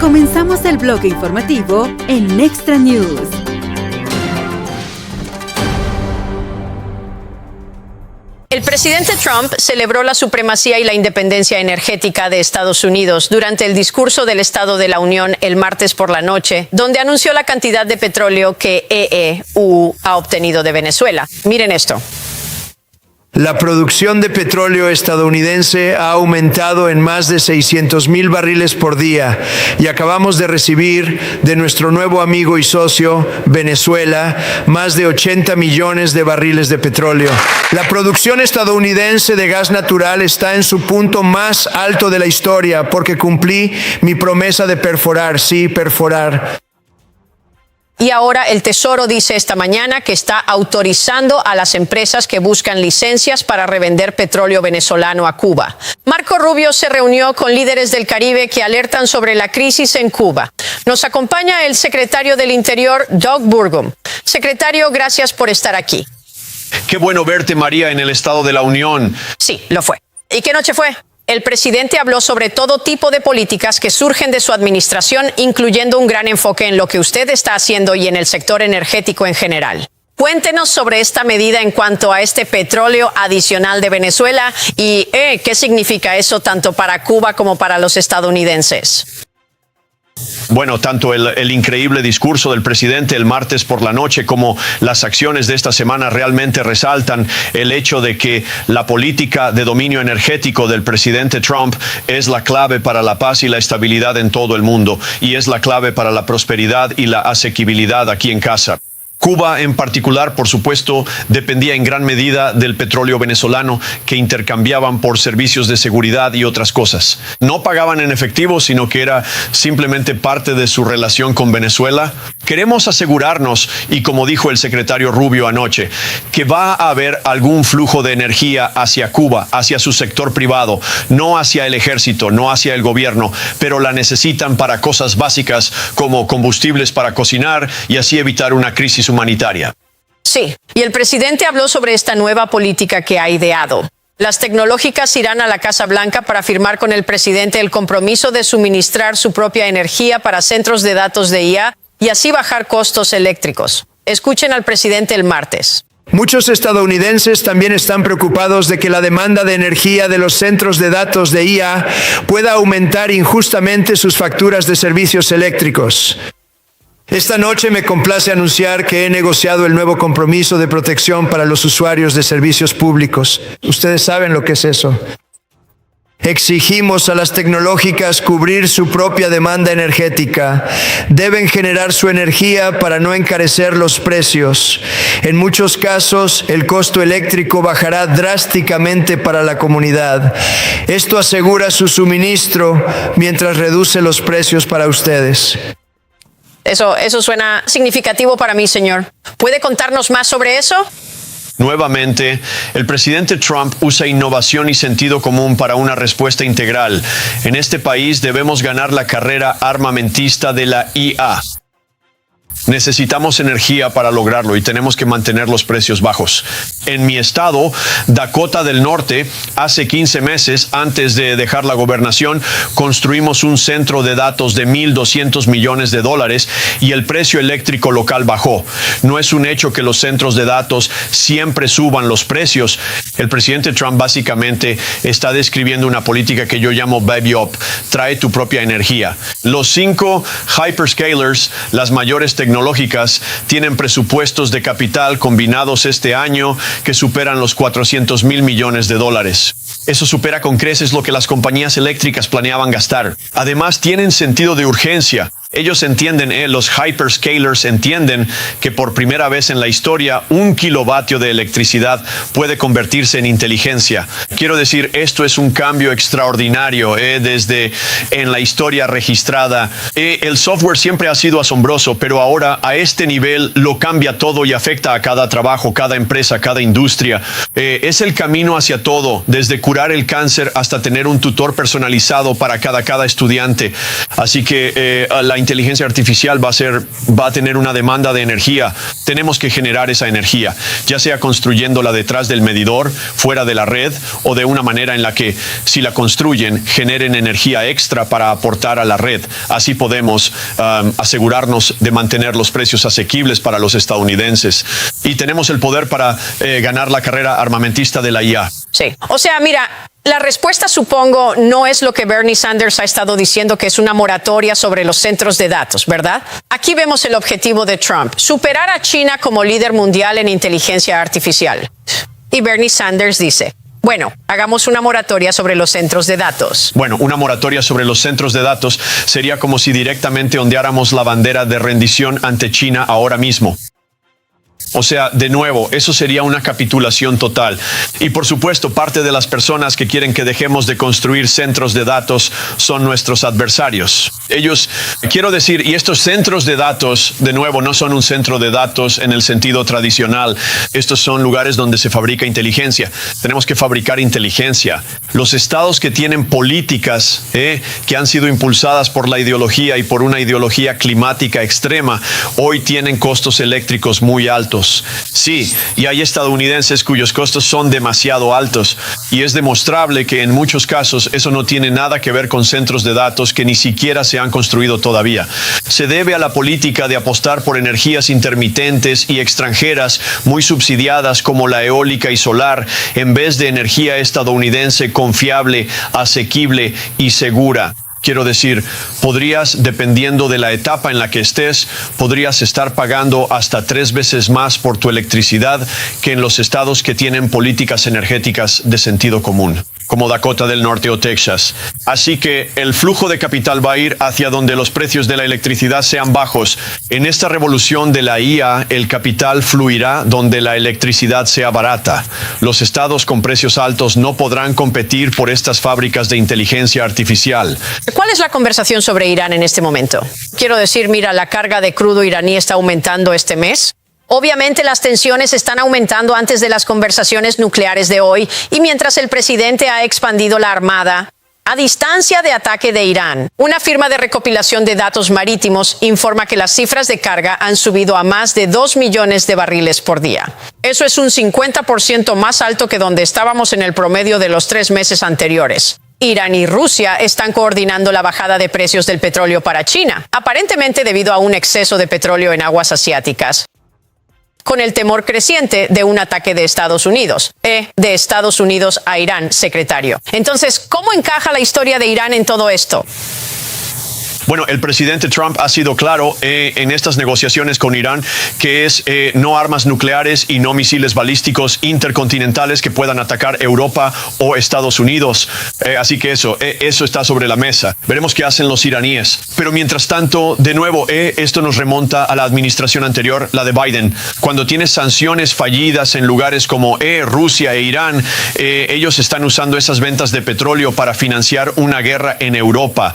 Comenzamos el bloque informativo en Extra News. El presidente Trump celebró la supremacía y la independencia energética de Estados Unidos durante el discurso del Estado de la Unión el martes por la noche, donde anunció la cantidad de petróleo que EU ha obtenido de Venezuela. Miren esto. La producción de petróleo estadounidense ha aumentado en más de 600,000 barriles por día y acabamos de recibir de nuestro nuevo amigo y socio, Venezuela, más de 80 millones de barriles de petróleo. La producción estadounidense de gas natural está en su punto más alto de la historia porque cumplí mi promesa de perforar, sí, perforar. Y ahora el Tesoro dice esta mañana que está autorizando a las empresas que buscan licencias para revender petróleo venezolano a Cuba. Marco Rubio se reunió con líderes del Caribe que alertan sobre la crisis en Cuba. Nos acompaña el secretario del Interior, Doug Burgum. Secretario, gracias por estar aquí. Qué bueno verte, María, en el Estado de la Unión. Sí, lo fue. ¿Y qué noche fue? El presidente habló sobre todo tipo de políticas que surgen de su administración, incluyendo un gran enfoque en lo que usted está haciendo y en el sector energético en general. Cuéntenos sobre esta medida en cuanto a este petróleo adicional de Venezuela y qué significa eso tanto para Cuba como para los estadounidenses. Bueno, tanto el increíble discurso del presidente el martes por la noche como las acciones de esta semana realmente resaltan el hecho de que la política de dominio energético del presidente Trump es la clave para la paz y la estabilidad en todo el mundo y es la clave para la prosperidad y la asequibilidad aquí en casa. Cuba en particular, por supuesto, dependía en gran medida del petróleo venezolano que intercambiaban por servicios de seguridad y otras cosas. No pagaban en efectivo, sino que era simplemente parte de su relación con Venezuela. Queremos asegurarnos, y como dijo el secretario Rubio anoche, que va a haber algún flujo de energía hacia Cuba, hacia su sector privado, no hacia el ejército, no hacia el gobierno, pero la necesitan para cosas básicas como combustibles para cocinar y así evitar una crisis humanitaria. Sí, y el presidente habló sobre esta nueva política que ha ideado. Las tecnológicas irán a la Casa Blanca para firmar con el presidente el compromiso de suministrar su propia energía para centros de datos de IA y así bajar costos eléctricos. Escuchen al presidente el martes. Muchos estadounidenses también están preocupados de que la demanda de energía de los centros de datos de IA pueda aumentar injustamente sus facturas de servicios eléctricos. Esta noche me complace anunciar que he negociado el nuevo compromiso de protección para los usuarios de servicios públicos. Ustedes saben lo que es eso. Exigimos a las tecnológicas cubrir su propia demanda energética. Deben generar su energía para no encarecer los precios. En muchos casos, el costo eléctrico bajará drásticamente para la comunidad. Esto asegura su suministro mientras reduce los precios para ustedes. Eso suena significativo para mí, señor. ¿Puede contarnos más sobre eso? Nuevamente, el presidente Trump usa innovación y sentido común para una respuesta integral. En este país debemos ganar la carrera armamentista de la IA. Necesitamos energía para lograrlo y tenemos que mantener los precios bajos. En mi estado, Dakota del Norte, hace 15 meses, antes de dejar la gobernación, construimos un centro de datos de $1,200 millones y el precio eléctrico local bajó. No es un hecho que los centros de datos siempre suban los precios. El presidente Trump básicamente está describiendo una política que yo llamo Baby Up. Trae tu propia energía. Los 5 hyperscalers, las mayores tecnológicas, tienen presupuestos de capital combinados este año que superan los $400 mil millones. Eso supera con creces lo que las compañías eléctricas planeaban gastar. Además, tienen sentido de urgencia. Ellos entienden, los hyperscalers entienden que por primera vez en la historia 1 kilovatio de electricidad puede convertirse en inteligencia. Quiero decir, esto es un cambio extraordinario desde en la historia registrada. El software siempre ha sido asombroso, pero ahora a este nivel lo cambia todo y afecta a cada trabajo, cada empresa, cada industria. Es el camino hacia todo, desde curar el cáncer hasta tener un tutor personalizado para cada estudiante. Así que la inteligencia artificial va a tener una demanda de energía. Tenemos que generar esa energía, ya sea construyéndola detrás del medidor, fuera de la red, o de una manera en la que, si la construyen, generen energía extra para aportar a la red. Así podemos asegurarnos de mantener los precios asequibles para los estadounidenses. Y tenemos el poder para ganar la carrera armamentista de la IA. Sí. O sea, mira, la respuesta, supongo, no es lo que Bernie Sanders ha estado diciendo, que es una moratoria sobre los centros de datos, ¿verdad? Aquí vemos el objetivo de Trump: superar a China como líder mundial en inteligencia artificial. Y Bernie Sanders dice: bueno, hagamos una moratoria sobre los centros de datos. Bueno, una moratoria sobre los centros de datos sería como si directamente ondeáramos la bandera de rendición ante China ahora mismo. O sea, de nuevo, eso sería una capitulación total. Y por supuesto, parte de las personas que quieren que dejemos de construir centros de datos son nuestros adversarios. Ellos, quiero decir, y estos centros de datos, de nuevo, no son un centro de datos en el sentido tradicional. Estos son lugares donde se fabrica inteligencia. Tenemos que fabricar inteligencia. Los estados que tienen políticas que han sido impulsadas por la ideología y por una ideología climática extrema, hoy tienen costos eléctricos muy altos. Sí, y hay estadounidenses cuyos costos son demasiado altos, y es demostrable que en muchos casos eso no tiene nada que ver con centros de datos que ni siquiera se han construido todavía. Se debe a la política de apostar por energías intermitentes y extranjeras muy subsidiadas como la eólica y solar, en vez de energía estadounidense confiable, asequible y segura. Quiero decir, podrías, dependiendo de la etapa en la que estés, podrías estar pagando hasta 3 veces más por tu electricidad que en los estados que tienen políticas energéticas de sentido común, como Dakota del Norte o Texas. Así que el flujo de capital va a ir hacia donde los precios de la electricidad sean bajos. En esta revolución de la IA, el capital fluirá donde la electricidad sea barata. Los estados con precios altos no podrán competir por estas fábricas de inteligencia artificial. ¿Cuál es la conversación sobre Irán en este momento? Quiero decir, mira, la carga de crudo iraní está aumentando este mes. Obviamente las tensiones están aumentando antes de las conversaciones nucleares de hoy, y mientras el presidente ha expandido la armada a distancia de ataque de Irán. Una firma de recopilación de datos marítimos informa que las cifras de carga han subido a más de 2 millones de barriles por día. Eso es un 50% más alto que donde estábamos en el promedio de los 3 meses anteriores. Irán y Rusia están coordinando la bajada de precios del petróleo para China, aparentemente debido a un exceso de petróleo en aguas asiáticas, con el temor creciente de un ataque de Estados Unidos. De Estados Unidos a Irán, secretario. Entonces, ¿cómo encaja la historia de Irán en todo esto? Bueno, el presidente Trump ha sido claro en estas negociaciones con Irán que es no armas nucleares y no misiles balísticos intercontinentales que puedan atacar Europa o Estados Unidos. Así que eso está sobre la mesa. Veremos qué hacen los iraníes. Pero mientras tanto, de nuevo, esto nos remonta a la administración anterior, la de Biden. Cuando tienes sanciones fallidas en lugares como Rusia e Irán, ellos están usando esas ventas de petróleo para financiar una guerra en Europa.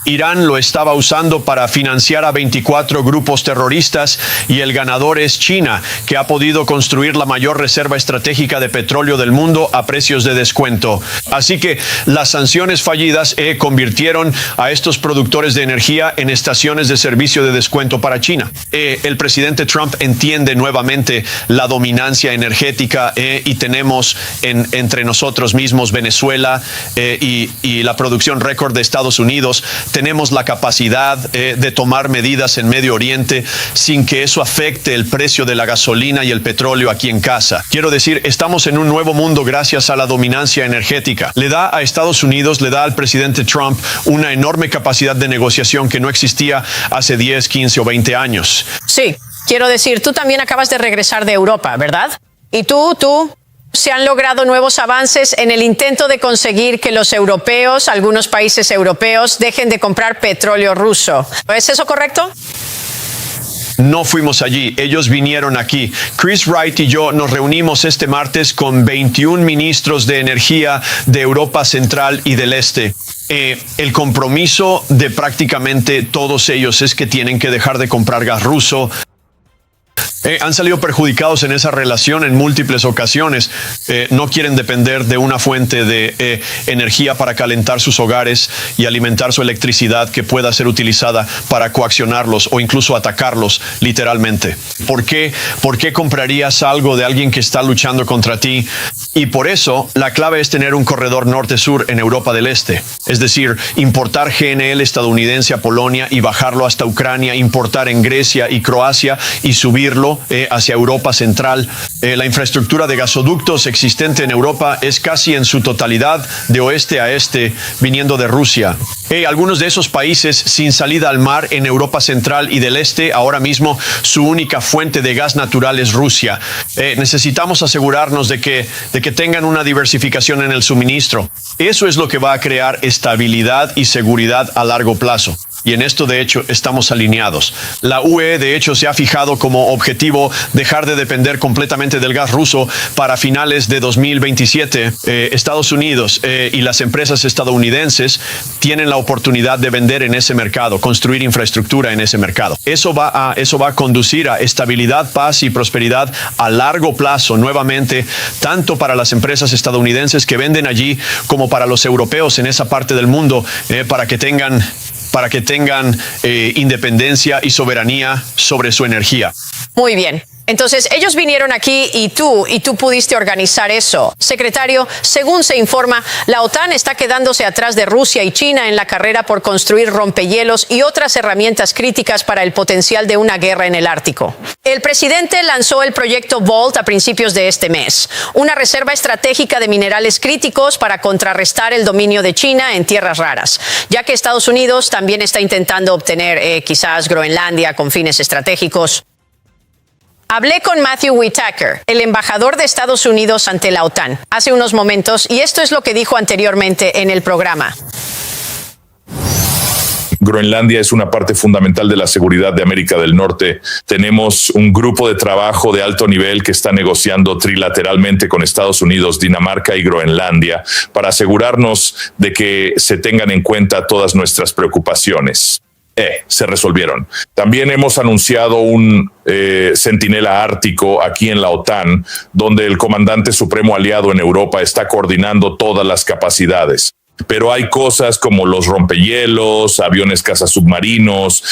Irán lo estaba usando para financiar a 24 grupos terroristas, y el ganador es China, que ha podido construir la mayor reserva estratégica de petróleo del mundo a precios de descuento. Así que las sanciones fallidas convirtieron a estos productores de energía en estaciones de servicio de descuento para China. El presidente Trump entiende nuevamente la dominancia energética y tenemos entre nosotros mismos Venezuela y la producción récord de Estados Unidos. Tenemos la capacidad de tomar medidas en Medio Oriente sin que eso afecte el precio de la gasolina y el petróleo aquí en casa. Quiero decir, estamos en un nuevo mundo gracias a la dominancia energética. Le da a Estados Unidos, le da al presidente Trump una enorme capacidad de negociación que no existía hace 10, 15 o 20 años. Sí, quiero decir, tú también acabas de regresar de Europa, ¿verdad? Y tú... se han logrado nuevos avances en el intento de conseguir que los europeos, algunos países europeos, dejen de comprar petróleo ruso. ¿Es eso correcto? No fuimos allí, ellos vinieron aquí. Chris Wright y yo nos reunimos este martes con 21 ministros de energía de Europa Central y del Este. El compromiso de prácticamente todos ellos es que tienen que dejar de comprar gas ruso. Han salido perjudicados en esa relación en múltiples ocasiones. No quieren depender de una fuente de energía para calentar sus hogares y alimentar su electricidad que pueda ser utilizada para coaccionarlos o incluso atacarlos literalmente. ¿Por qué comprarías algo de alguien que está luchando contra ti? Y por eso la clave es tener un corredor norte-sur en Europa del Este. Es decir, importar GNL estadounidense a Polonia y bajarlo hasta Ucrania, importar en Grecia y Croacia y subirlo hacia Europa Central. La infraestructura de gasoductos existente en Europa es casi en su totalidad de oeste a este, viniendo de Rusia. Algunos de esos países sin salida al mar en Europa Central y del Este, ahora mismo su única fuente de gas natural es Rusia. Necesitamos asegurarnos de que tengan una diversificación en el suministro. Eso es lo que va a crear estabilidad y seguridad a largo plazo. Y en esto, de hecho, estamos alineados. La UE, de hecho, se ha fijado como objetivo dejar de depender completamente del gas ruso para finales de 2027. Estados Unidos y las empresas estadounidenses tienen la oportunidad de vender en ese mercado, construir infraestructura en ese mercado. Eso va a conducir a estabilidad, paz y prosperidad a largo plazo, nuevamente, tanto para las empresas estadounidenses que venden allí como para los europeos en esa parte del mundo, para que tengan independencia y soberanía sobre su energía. Muy bien. Entonces, ellos vinieron aquí y tú pudiste organizar eso. Secretario, según se informa, la OTAN está quedándose atrás de Rusia y China en la carrera por construir rompehielos y otras herramientas críticas para el potencial de una guerra en el Ártico. El presidente lanzó el proyecto Volt a principios de este mes, una reserva estratégica de minerales críticos para contrarrestar el dominio de China en tierras raras, ya que Estados Unidos también está intentando obtener quizás Groenlandia con fines estratégicos. Hablé con Matthew Whitaker, el embajador de Estados Unidos ante la OTAN, hace unos momentos, y esto es lo que dijo anteriormente en el programa. Groenlandia es una parte fundamental de la seguridad de América del Norte. Tenemos un grupo de trabajo de alto nivel que está negociando trilateralmente con Estados Unidos, Dinamarca y Groenlandia para asegurarnos de que se tengan en cuenta todas nuestras preocupaciones. Se resolvieron. También hemos anunciado un centinela ártico aquí en la OTAN, donde el comandante supremo aliado en Europa está coordinando todas las capacidades. Pero hay cosas como los rompehielos, aviones cazasubmarinos,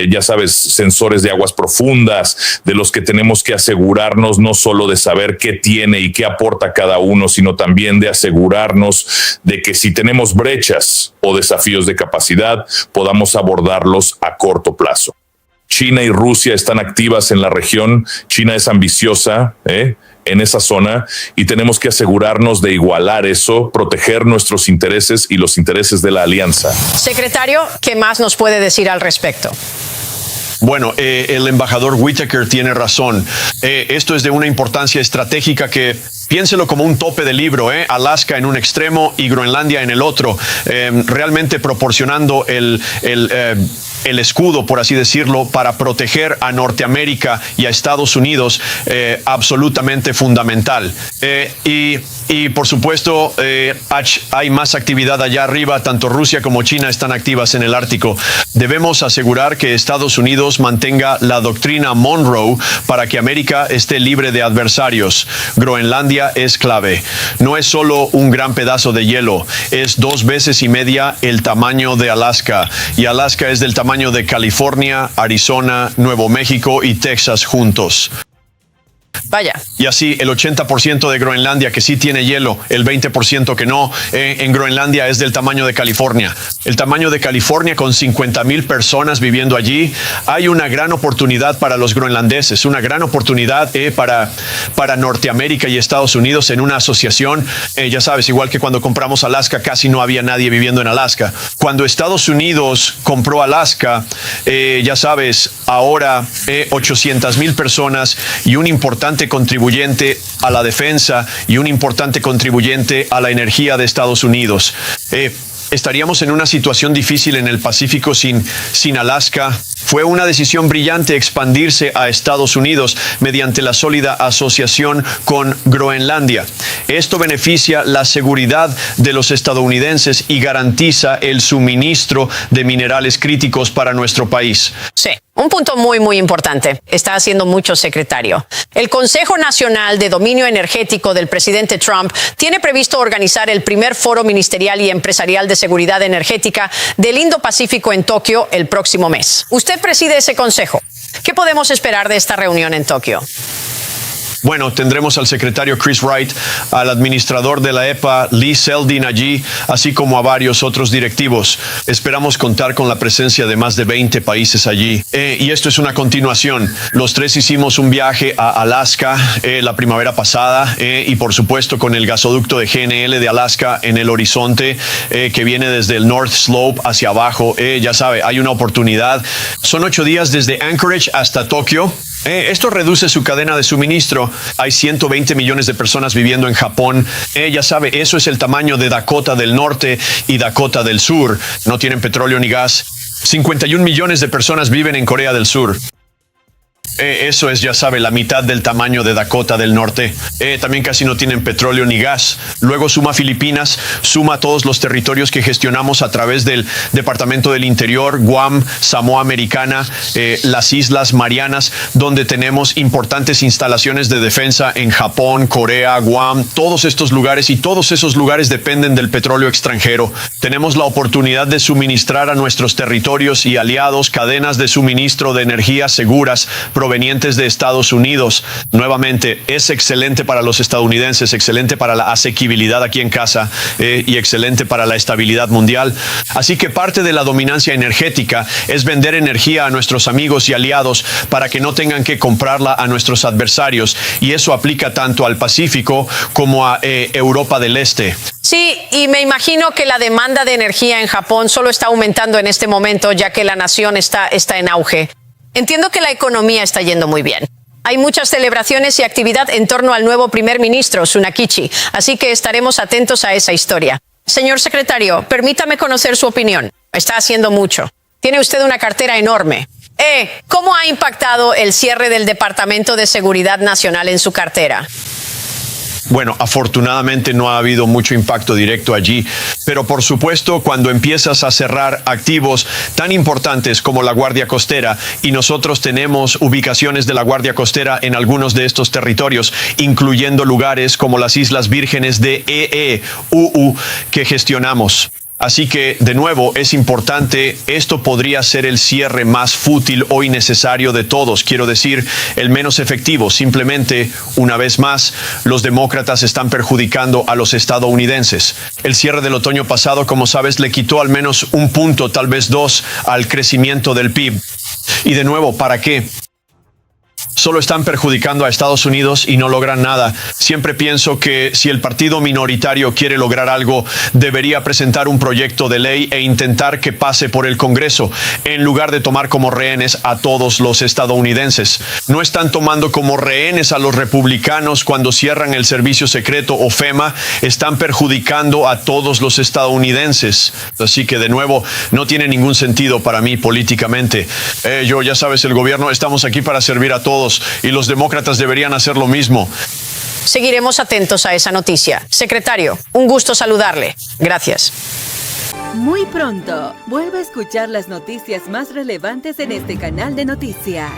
ya sabes, sensores de aguas profundas, de los que tenemos que asegurarnos no solo de saber qué tiene y qué aporta cada uno, sino también de asegurarnos de que si tenemos brechas o desafíos de capacidad, podamos abordarlos a corto plazo. China y Rusia están activas en la región. China es ambiciosa, en esa zona, y tenemos que asegurarnos de igualar eso, proteger nuestros intereses y los intereses de la alianza. Secretario, ¿qué más nos puede decir al respecto? Bueno, el embajador Whitaker tiene razón. Esto es de una importancia estratégica que piénselo como un tope de libro, Alaska en un extremo y Groenlandia en el otro, realmente proporcionando el escudo, por así decirlo, para proteger a Norteamérica y a Estados Unidos, absolutamente fundamental. Y por supuesto, hay más actividad allá arriba, tanto Rusia como China están activas en el Ártico. Debemos asegurar que Estados Unidos mantenga la doctrina Monroe para que América esté libre de adversarios. Groenlandia es clave. No es solo un gran pedazo de hielo, es 2 veces y media el tamaño de Alaska. Y Alaska es del tamaño de California, Arizona, Nuevo México y Texas juntos. Vaya. Y así el 80% de Groenlandia que sí tiene hielo, el 20% que no, en Groenlandia es del tamaño de California. El tamaño de California con 50,000 personas viviendo allí. Hay una gran oportunidad para los groenlandeses, una gran oportunidad para Norteamérica y Estados Unidos en una asociación. Ya sabes, igual que cuando compramos Alaska, casi no había nadie viviendo en Alaska. Cuando Estados Unidos compró Alaska, ya sabes, ahora 800,000 personas y un importante contribuyente a la defensa y un importante contribuyente a la energía de Estados Unidos. Estaríamos en una situación difícil en el Pacífico sin Alaska Fue una decisión brillante expandirse a Estados Unidos mediante la sólida asociación con Groenlandia. Esto beneficia la seguridad de los estadounidenses y garantiza el suministro de minerales críticos para nuestro país. Sí, un punto muy importante. Está haciendo mucho, secretario. El Consejo Nacional de Dominio Energético del presidente Trump tiene previsto organizar el primer foro ministerial y empresarial de seguridad energética del Indo-Pacífico en Tokio el próximo mes. Usted preside ese consejo. ¿Qué podemos esperar de esta reunión en Tokio? Bueno, tendremos al secretario Chris Wright, al administrador de la EPA Lee Zeldin allí, así como a varios otros directivos. Esperamos contar con la presencia de más de 20 países allí. Y esto es una continuación. Los tres hicimos un viaje a Alaska la primavera pasada y por supuesto con el gasoducto de GNL de Alaska en el horizonte que viene desde el North Slope hacia abajo. Ya sabe, hay una oportunidad. Son 8 días desde Anchorage hasta Tokio. Esto reduce su cadena de suministro. Hay 120 millones de personas viviendo en Japón. Ya sabe, eso es el tamaño de Dakota del Norte y Dakota del Sur. No tienen petróleo ni gas. 51 millones de personas viven en Corea del Sur. Eso es, ya sabe, la mitad del tamaño de Dakota del Norte. También casi no tienen petróleo ni gas. Luego suma Filipinas, suma todos los territorios que gestionamos a través del Departamento del Interior, Guam, Samoa Americana, las Islas Marianas, donde tenemos importantes instalaciones de defensa en Japón, Corea, Guam, todos estos lugares, y todos esos lugares dependen del petróleo extranjero. Tenemos la oportunidad de suministrar a nuestros territorios y aliados cadenas de suministro de energía seguras provenientes de Estados Unidos. Nuevamente, es excelente para los estadounidenses, excelente para la asequibilidad aquí en casa y excelente para la estabilidad mundial. Así que parte de la dominancia energética es vender energía a nuestros amigos y aliados para que no tengan que comprarla a nuestros adversarios. Y eso aplica tanto al Pacífico como a Europa del Este. Sí, y me imagino que la demanda de energía en Japón solo está aumentando en este momento, ya que la nación está en auge. Entiendo que la economía está yendo muy bien. Hay muchas celebraciones y actividad en torno al nuevo primer ministro, Tsunakichi, así que estaremos atentos a esa historia. Señor secretario, permítame conocer su opinión. Está haciendo mucho. Tiene usted una cartera enorme. ¿Cómo ha impactado el cierre del Departamento de Seguridad Nacional en su cartera? Bueno, afortunadamente no ha habido mucho impacto directo allí, pero por supuesto cuando empiezas a cerrar activos tan importantes como la Guardia Costera, y nosotros tenemos ubicaciones de la Guardia Costera en algunos de estos territorios, incluyendo lugares como las Islas Vírgenes de EEUU que gestionamos. Así que, de nuevo, es importante, esto podría ser el cierre más fútil o innecesario de todos, quiero decir, el menos efectivo. Simplemente, una vez más, los demócratas están perjudicando a los estadounidenses. El cierre del otoño pasado, como sabes, le quitó al menos 1 punto, tal vez 2, al crecimiento del PIB. Y de nuevo, ¿para qué? Solo están perjudicando a Estados Unidos y no logran nada. Siempre pienso que si el partido minoritario quiere lograr algo, debería presentar un proyecto de ley e intentar que pase por el Congreso, en lugar de tomar como rehenes a todos los estadounidenses. No están tomando como rehenes a los republicanos cuando cierran el servicio secreto o FEMA, están perjudicando a todos los estadounidenses. Así que, de nuevo, no tiene ningún sentido para mí políticamente. Ya sabes, el gobierno, estamos aquí para servir a todos, y los demócratas deberían hacer lo mismo. Seguiremos atentos a esa noticia. Secretario, un gusto saludarle. Gracias. Muy pronto, vuelve a escuchar las noticias más relevantes en este canal de noticias.